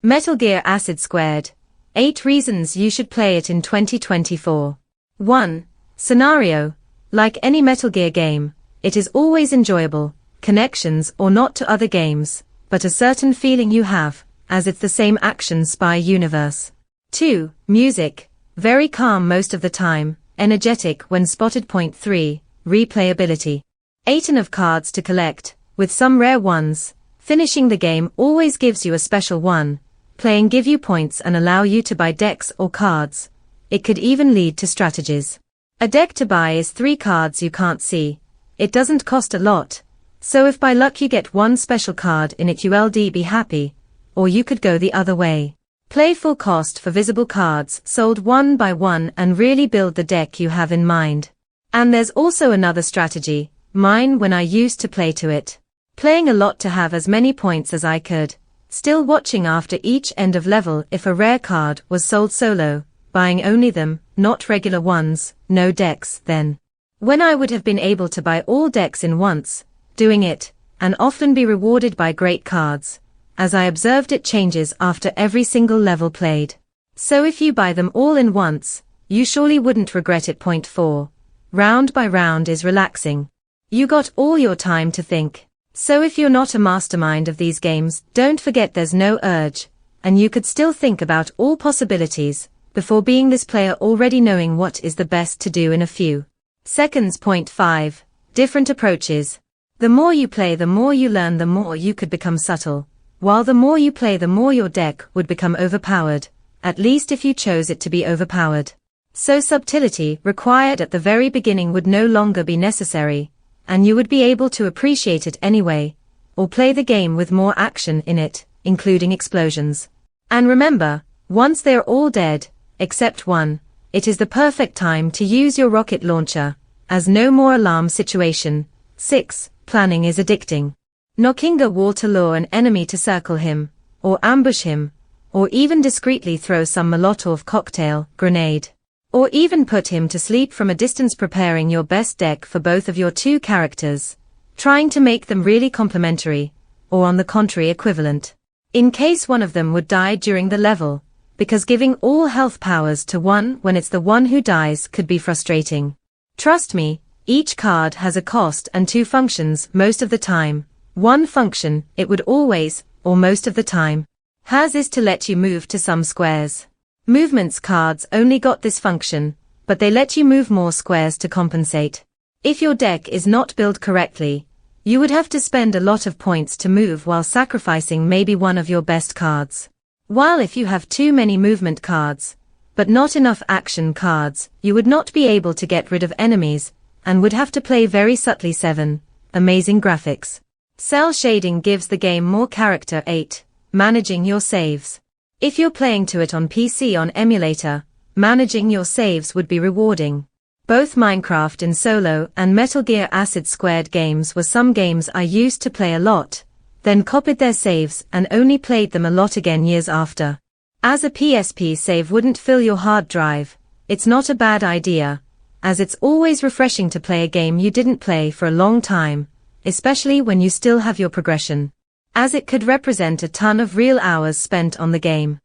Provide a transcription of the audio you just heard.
Metal Gear Acid Squared. 8 reasons you should play it in 2024. 1. Scenario. Like any Metal Gear game, it is always enjoyable, connections or not to other games, but a certain feeling you have, as it's the same action spy universe. 2. Music. Very calm most of the time, energetic when spotted. 3. Replayability. 8 of cards to collect, with some rare ones. Finishing the game always gives you a special one. Playing give you points and allow you to buy decks or cards. It could even lead to strategies. A deck to buy is 3 cards you can't see. It doesn't cost a lot. So if by luck you get one special card in it, you'll be happy. Or you could go the other way. Play full cost for visible cards sold one by one and really build the deck you have in mind. And there's also another strategy, mine when I used to play to it. Playing a lot to have as many points as I could. Still watching after each end of level if a rare card was sold solo, buying only them, not regular ones, no decks then. When I would have been able to buy all decks in once, doing it, and often be rewarded by great cards. As I observed, it changes after every single level played. So if you buy them all in once, you surely wouldn't regret it. 4. Round by round is relaxing. You got all your time to think. So if you're not a mastermind of these games, don't forget there's no urge, and you could still think about all possibilities, before being this player already knowing what is the best to do in a few seconds. 5. Different approaches. The more you play, the more you learn, the more you could become subtle, while the more you play, the more your deck would become overpowered, at least if you chose it to be overpowered. So subtlety required at the very beginning would no longer be necessary, and you would be able to appreciate it anyway, or play the game with more action in it, including explosions. And remember, once they're all dead, except one, it is the perfect time to use your rocket launcher, as no more alarm situation. 6. Planning is addicting. Knocking a wall to lure an enemy to circle him, or ambush him, or even discreetly throw some Molotov cocktail, grenade. Or even put him to sleep from a distance, preparing your best deck for both of your 2 characters, trying to make them really complementary, or on the contrary equivalent, in case one of them would die during the level, because giving all health powers to one when it's the one who dies could be frustrating. Trust me, each card has a cost and 2 functions most of the time. One function, it would always, or most of the time, has is to let you move to some squares. Movements cards only got this function, but they let you move more squares to compensate. If your deck is not built correctly, you would have to spend a lot of points to move while sacrificing maybe one of your best cards. While if you have too many movement cards, but not enough action cards, you would not be able to get rid of enemies, and would have to play very subtly. 7. Amazing graphics. Cell shading gives the game more character. 8. Managing your saves. If you're playing to it on PC on emulator, managing your saves would be rewarding. Both Minecraft in solo and Metal Gear Acid Squared games were some games I used to play a lot, then copied their saves and only played them a lot again years after. As a PSP save wouldn't fill your hard drive, it's not a bad idea, as it's always refreshing to play a game you didn't play for a long time, especially when you still have your progression, as it could represent a ton of real hours spent on the game.